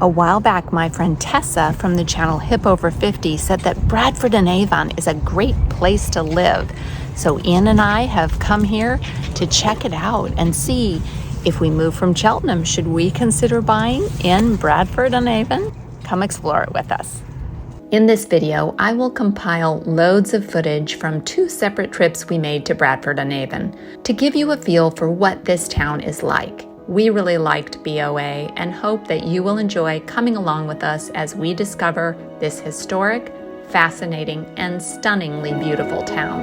A while back, my friend Tessa from the channel Hip Over 50 said that Bradford and Avon is a great place to live. So Ian and I have come here to check it out and see if we move from Cheltenham, should we consider buying in Bradford and Avon? Come explore it with us. In this video, I will compile loads of footage from 2 separate trips we made to Bradford and Avon to give you a feel for what this town is like. We really liked BOA and hope that you will enjoy coming along with us as we discover this historic, fascinating, and stunningly beautiful town.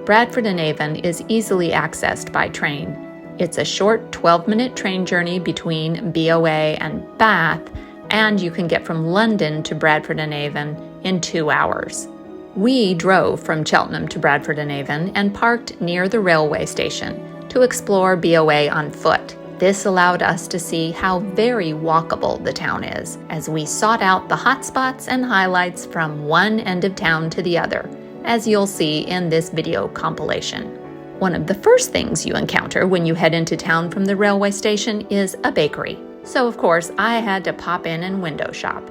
Bradford and Avon is easily accessed by train. It's a short 12-minute train journey between BOA and Bath, and you can get from London to Bradford and Avon in 2 hours. We drove from Cheltenham to Bradford and Avon and parked near the railway station to explore BOA on foot. This allowed us to see how very walkable the town is, as we sought out the hotspots and highlights from one end of town to the other, as you'll see in this video compilation. One of the first things you encounter when you head into town from the railway station is a bakery. So of course I had to pop in and window shop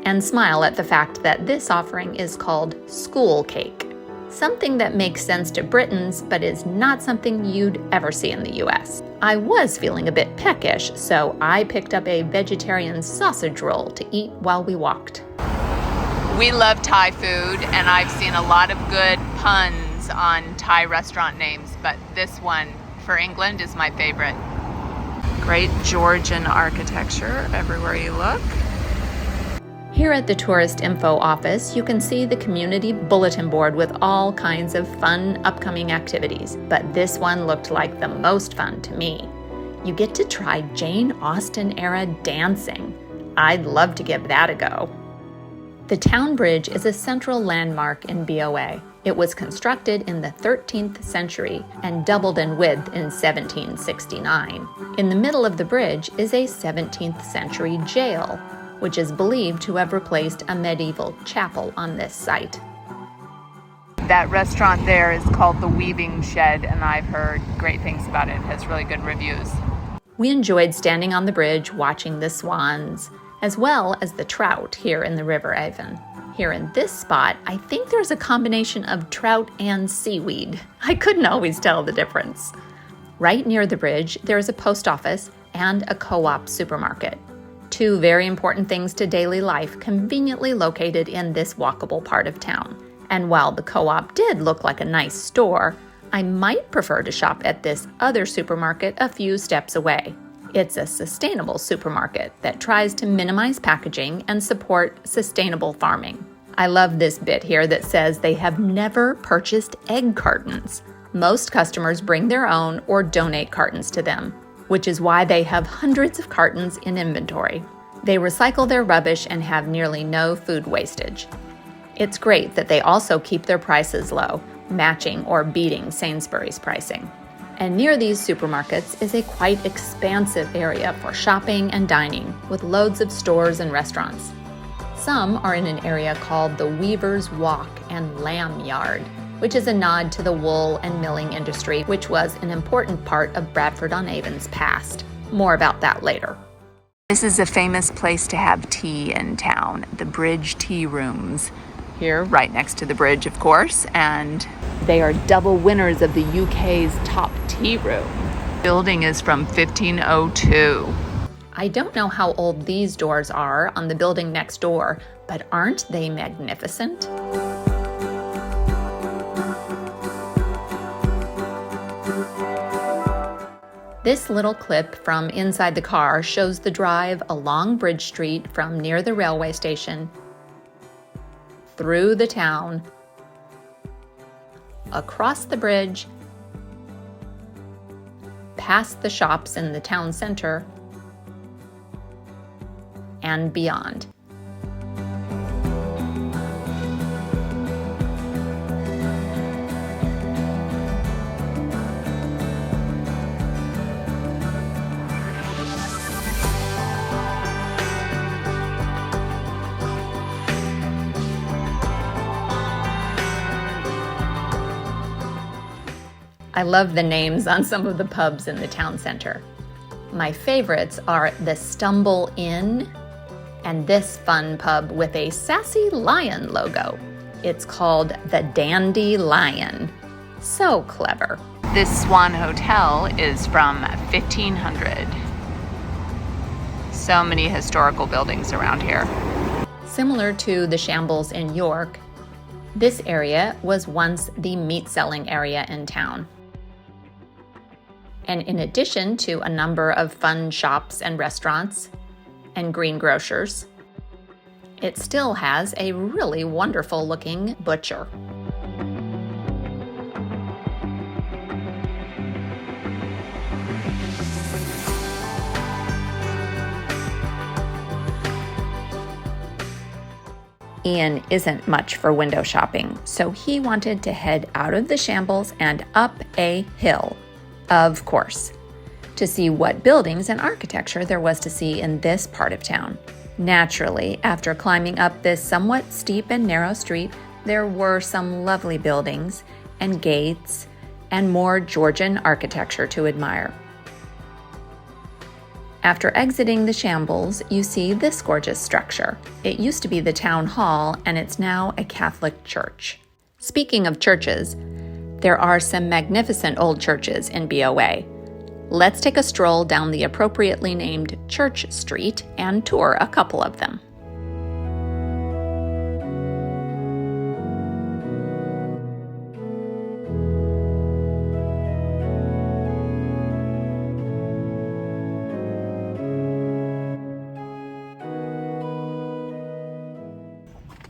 and smile at the fact that this offering is called school cake, something that makes sense to Britons but is not something you'd ever see in the US. I was feeling a bit peckish, so I picked up a vegetarian sausage roll to eat while we walked. We love Thai food, and I've seen a lot of good puns on Thai restaurant names, but this one for England is my favorite. Great Georgian architecture everywhere you look. Here at the Tourist Info Office, you can see the community bulletin board with all kinds of fun upcoming activities, but this one looked like the most fun to me. You get to try Jane Austen-era dancing. I'd love to give that a go. The town bridge is a central landmark in BOA. It was constructed in the 13th century and doubled in width in 1769. In the middle of the bridge is a 17th century jail, which is believed to have replaced a medieval chapel on this site. That restaurant there is called the Weaving Shed, and I've heard great things about it. It has really good reviews. We enjoyed standing on the bridge watching the swans, as well as the trout here in the River Avon. Here in this spot, I think there's a combination of trout and seaweed. I couldn't always tell the difference. Right near the bridge, there's a post office and a co-op supermarket. 2 very important things to daily life conveniently located in this walkable part of town. And while the co-op did look like a nice store, I might prefer to shop at this other supermarket a few steps away. It's a sustainable supermarket that tries to minimize packaging and support sustainable farming. I love this bit here that says they have never purchased egg cartons. Most customers bring their own or donate cartons to them, which is why they have hundreds of cartons in inventory. They recycle their rubbish and have nearly no food wastage. It's great that they also keep their prices low, matching or beating Sainsbury's pricing. And near these supermarkets is a quite expansive area for shopping and dining, with loads of stores and restaurants. Some are in an area called the Weaver's Walk and Lamb Yard, which is a nod to the wool and milling industry, which was an important part of Bradford on Avon's past. More about that later. This is a famous place to have tea in town, the Bridge Tea Rooms. Here, right next to the bridge, of course, and they are double winners of the UK's top tea room. The building is from 1502. I don't know how old these doors are on the building next door, but aren't they magnificent? This little clip from inside the car shows the drive along Bridge Street from near the railway station, through the town, across the bridge, past the shops in the town center, and beyond. I love the names on some of the pubs in the town center. My favorites are the Stumble Inn and this fun pub with a sassy lion logo. It's called the Dandy Lion. So clever. This Swan Hotel is from 1500. So many historical buildings around here. Similar to the Shambles in York, this area was once the meat-selling area in town. And in addition to a number of fun shops and restaurants and greengrocers, it still has a really wonderful-looking butcher. Ian isn't much for window shopping, so he wanted to head out of the Shambles and up a hill, of course, to see what buildings and architecture there was to see in this part of town. Naturally, after climbing up this somewhat steep and narrow street, there were some lovely buildings and gates and more Georgian architecture to admire. After exiting the Shambles, you see this gorgeous structure. It used to be the town hall, and it's now a Catholic church. Speaking of churches, there are some magnificent old churches in BOA. Let's take a stroll down the appropriately named Church Street and tour a couple of them.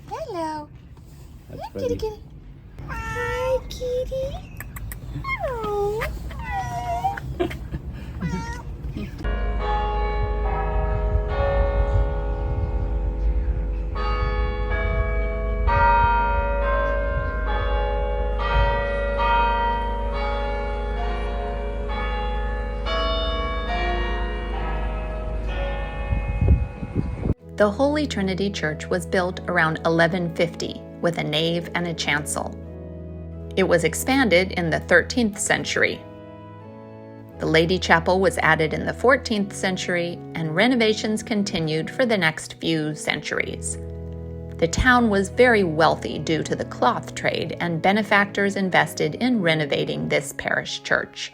Hello. Hi, kitty, kitty. Hi, kitty. Hello. The Holy Trinity Church was built around 1150 with a nave and a chancel. It was expanded in the 13th century. The Lady Chapel was added in the 14th century, and renovations continued for the next few centuries. The town was very wealthy due to the cloth trade, and benefactors invested in renovating this parish church.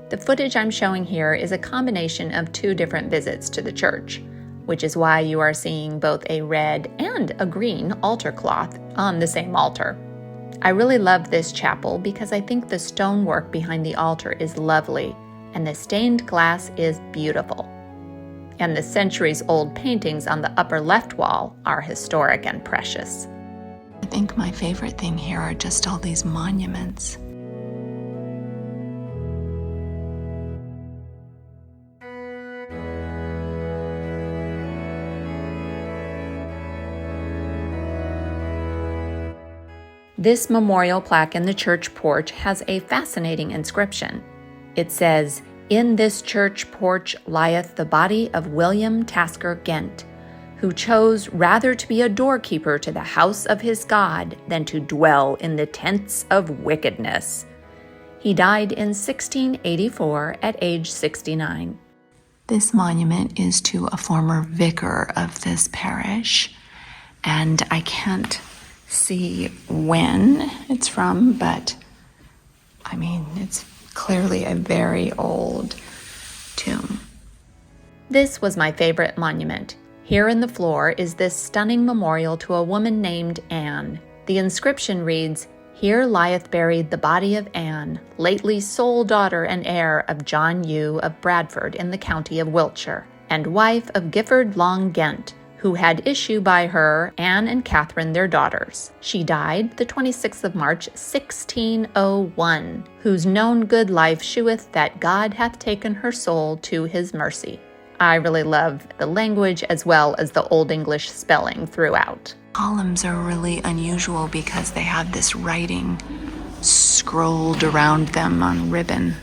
The footage I'm showing here is a combination of two different visits to the church, which is why you are seeing both a red and a green altar cloth on the same altar. I really love this chapel because I think the stonework behind the altar is lovely and the stained glass is beautiful. And the centuries-old paintings on the upper left wall are historic and precious. I think my favorite thing here are just all these monuments. This memorial plaque in the church porch has a fascinating inscription. It says, "In this church porch lieth the body of William Tasker Gent, who chose rather to be a doorkeeper to the house of his God than to dwell in the tents of wickedness." He died in 1684 at age 69. This monument is to a former vicar of this parish, and I can't see when it's from, but I mean, it's clearly a very old tomb. This was my favorite monument. Here in the floor is this stunning memorial to a woman named Anne. The inscription reads, "Here lieth buried the body of Anne, lately sole daughter and heir of John Yue of Bradford in the county of Wiltshire, and wife of Gifford Long Gent, who had issue by her, Anne and Catherine their daughters. She died the 26th of March, 1601, whose known good life sheweth that God hath taken her soul to his mercy." I really love the language as well as the Old English spelling throughout. Columns are really unusual because they have this writing scrolled around them on ribbon.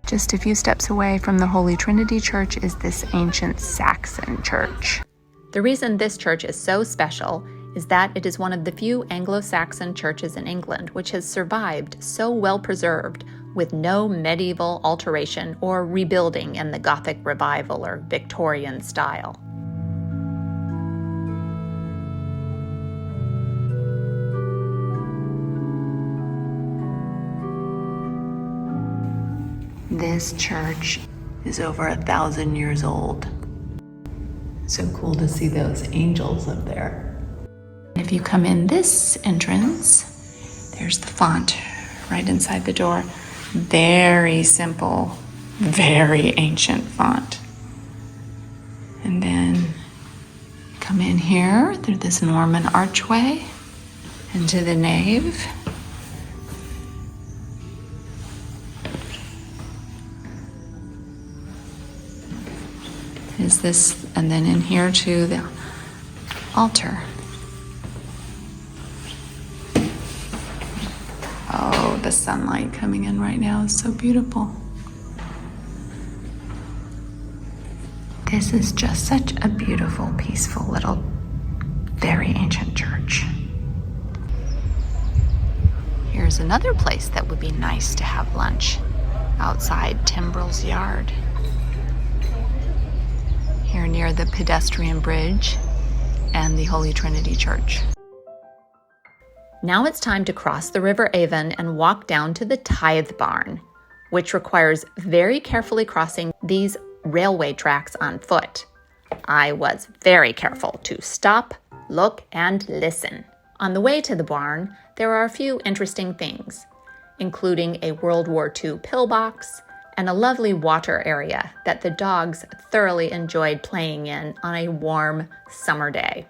Just a few steps away from the Holy Trinity Church is this ancient Saxon church. The reason this church is so special is that it is one of the few Anglo-Saxon churches in England which has survived so well preserved with no medieval alteration or rebuilding in the Gothic Revival or Victorian style. This church is over 1,000 years old. So cool to see those angels up there. If you come in this entrance, there's the font right inside the door. Very simple, very ancient font. And then come in here through this Norman archway into the nave. Is this, and then in here to the altar. Oh, the sunlight coming in right now is so beautiful. This is just such a beautiful, peaceful little, very ancient church. Here's another place that would be nice to have lunch, outside Timbrell's yard. Here near the pedestrian bridge and the Holy Trinity Church. Now it's time to cross the River Avon and walk down to the Tithe Barn, which requires very carefully crossing these railway tracks on foot. I was very careful to stop, look, and listen. On the way to the barn, there are a few interesting things, including a World War II pillbox, and a lovely water area that the dogs thoroughly enjoyed playing in on a warm summer day.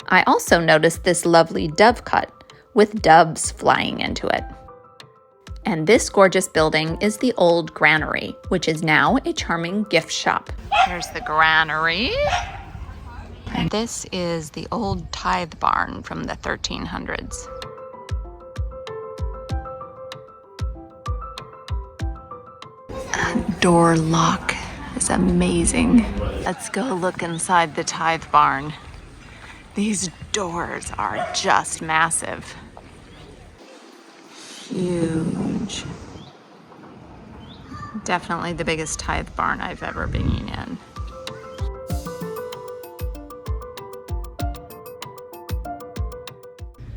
I also noticed this lovely dovecot with doves flying into it. And this gorgeous building is the old granary, which is now a charming gift shop. Here's the granary. And this is the old Tithe Barn from the 1300s. That door lock is amazing. Let's go look inside the Tithe Barn. These doors are just massive. Huge. Definitely the biggest Tithe Barn I've ever been in.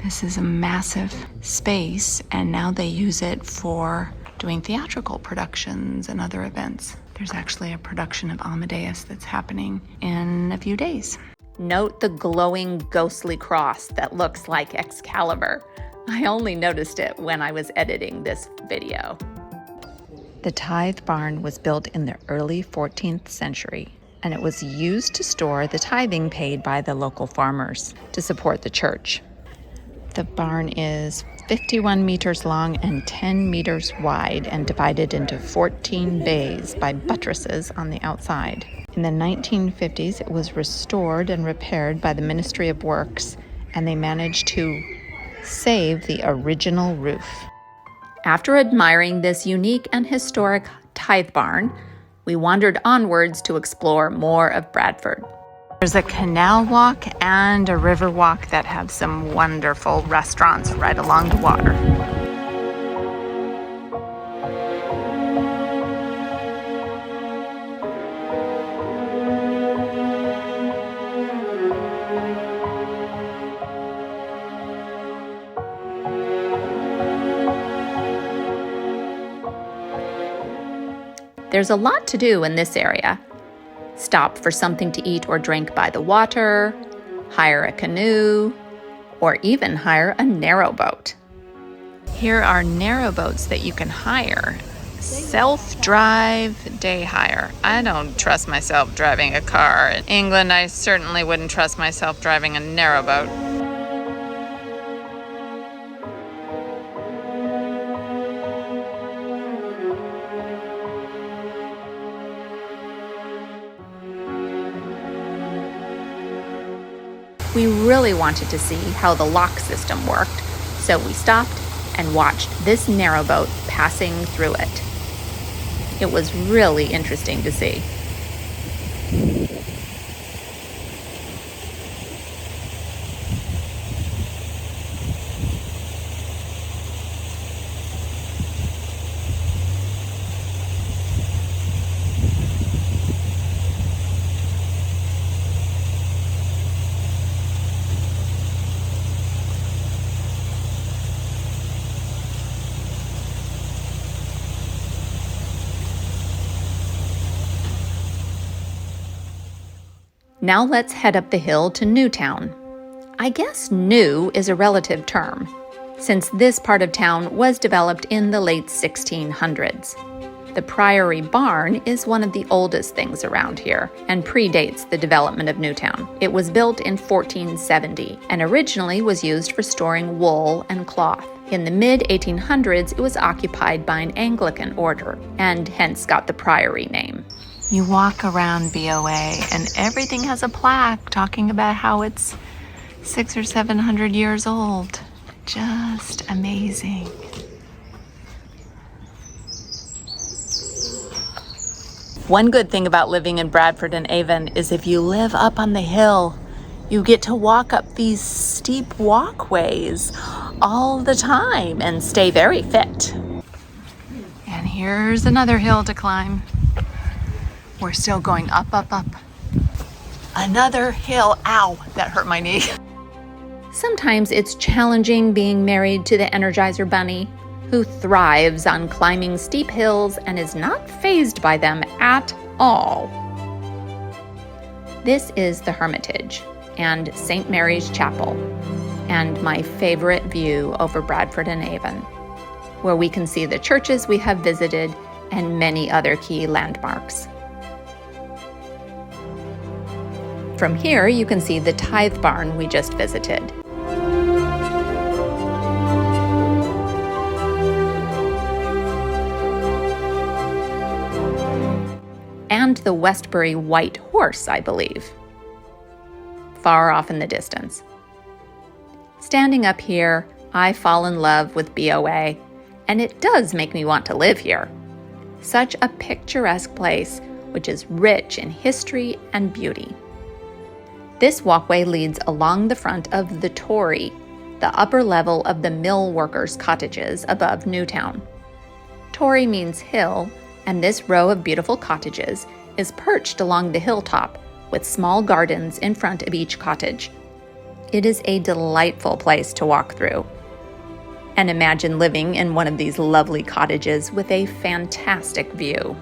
This is a massive space, and now they use it for doing theatrical productions and other events. There's actually a production of Amadeus that's happening in a few days. Note the glowing ghostly cross that looks like Excalibur. I only noticed it when I was editing this video. The Tithe Barn was built in the early 14th century, and it was used to store the tithing paid by the local farmers to support the church. The barn is 51 meters long and 10 meters wide and divided into 14 bays by buttresses on the outside. In the 1950s, it was restored and repaired by the Ministry of Works, and they managed to save the original roof. After admiring this unique and historic Tithe Barn, we wandered onwards to explore more of Bradford. There's a canal walk and a river walk that have some wonderful restaurants right along the water. There's a lot to do in this area. Stop for something to eat or drink by the water, hire a canoe, or even hire a narrowboat. Here are narrowboats that you can hire. Self-drive day hire. I don't trust myself driving a car. In England, I certainly wouldn't trust myself driving a narrowboat. We really wanted to see how the lock system worked, so we stopped and watched this narrowboat passing through it. It was really interesting to see. Now let's head up the hill to Newtown. I guess new is a relative term, since this part of town was developed in the late 1600s. The Priory Barn is one of the oldest things around here and predates the development of Newtown. It was built in 1470 and originally was used for storing wool and cloth. In the mid-1800s, it was occupied by an Anglican order and hence got the Priory name. You walk around BOA and everything has a plaque talking about how it's 600 or 700 years old. Just amazing. One good thing about living in Bradford and Avon is if you live up on the hill, you get to walk up these steep walkways all the time and stay very fit. And here's another hill to climb. We're still going up, up, up. Another hill. Ow, that hurt my knee. Sometimes it's challenging being married to the Energizer Bunny, who thrives on climbing steep hills and is not fazed by them at all. This is the Hermitage and St. Mary's Chapel, and my favorite view over Bradford and Avon, where we can see the churches we have visited and many other key landmarks. From here, you can see the Tithe Barn we just visited. And the Westbury White Horse, I believe, far off in the distance. Standing up here, I fall in love with BOA, and it does make me want to live here. Such a picturesque place, which is rich in history and beauty. This walkway leads along the front of the Tory, the upper level of the mill workers' cottages above Newtown. Tory means hill, and this row of beautiful cottages is perched along the hilltop with small gardens in front of each cottage. It is a delightful place to walk through. And imagine living in one of these lovely cottages with a fantastic view.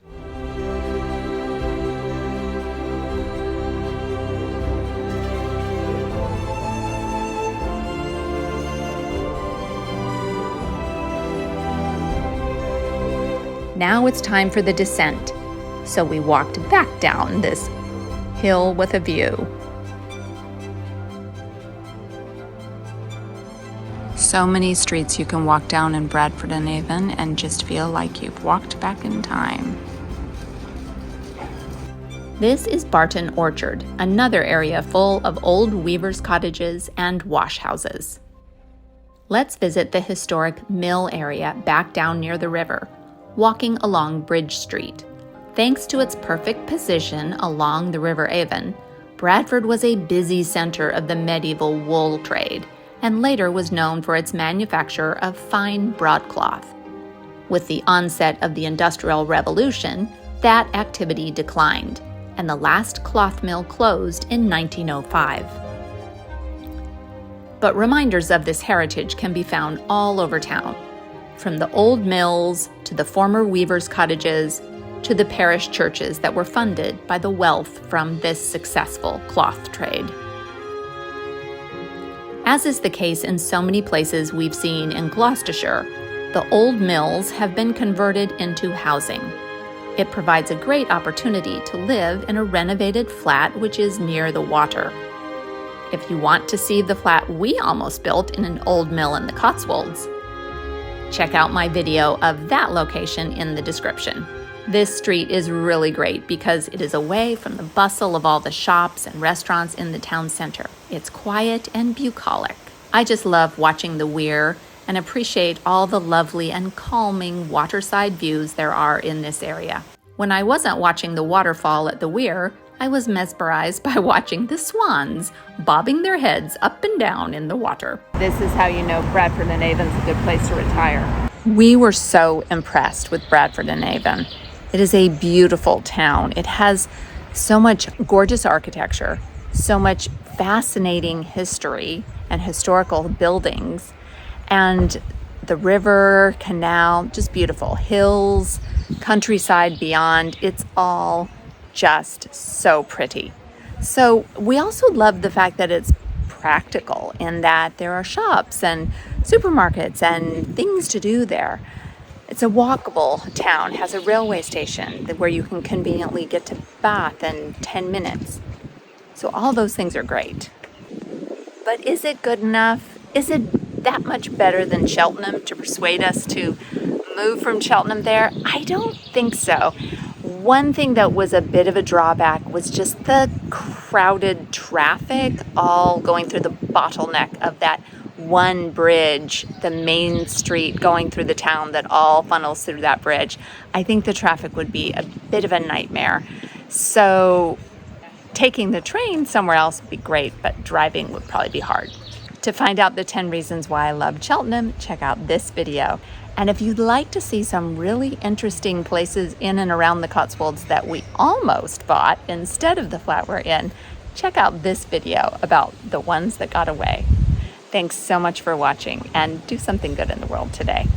Now it's time for the descent, so we walked back down this hill with a view. So many streets you can walk down in Bradford and Avon and just feel like you've walked back in time. This is Barton Orchard, another area full of old weavers' cottages and wash houses. Let's visit the historic mill area back down near the river, walking along Bridge Street. Thanks to its perfect position along the River Avon, Bradford was a busy center of the medieval wool trade, and later was known for its manufacture of fine broadcloth. With the onset of the Industrial Revolution, that activity declined, and the last cloth mill closed in 1905. But reminders of this heritage can be found all over town, from the old mills to the former weavers' cottages to the parish churches that were funded by the wealth from this successful cloth trade. As is the case in so many places we've seen in Gloucestershire, the old mills have been converted into housing. It provides a great opportunity to live in a renovated flat which is near the water. If you want to see the flat we almost built in an old mill in the Cotswolds, check out my video of that location in the description. This street is really great because it is away from the bustle of all the shops and restaurants in the town center. It's quiet and bucolic. I just love watching the weir and appreciate all the lovely and calming waterside views there are in this area. When I wasn't watching the waterfall at the weir, I was mesmerized by watching the swans bobbing their heads up and down in the water. This is how you know Bradford and Avon's a good place to retire. We were so impressed with Bradford and Avon. It is a beautiful town. It has so much gorgeous architecture, so much fascinating history and historical buildings, and the river, canal, just beautiful. Hills, countryside beyond, it's all just so pretty. So we also love the fact that it's practical in that there are shops and supermarkets and things to do there. It's a walkable town, has a railway station where you can conveniently get to Bath in 10 minutes. So all those things are great. But is it good enough? Is it that much better than Cheltenham to persuade us to move from Cheltenham there? I don't think so. One thing that was a bit of a drawback was just the crowded traffic, all going through the bottleneck of that one bridge, the main street going through the town that all funnels through that bridge. I think the traffic would be a bit of a nightmare. So taking the train somewhere else would be great, but driving would probably be hard. To find out the 10 reasons why I love Cheltenham, check out this video. And if you'd like to see some really interesting places in and around the Cotswolds that we almost bought instead of the flat we're in, check out this video about the ones that got away. Thanks so much for watching, and do something good in the world today.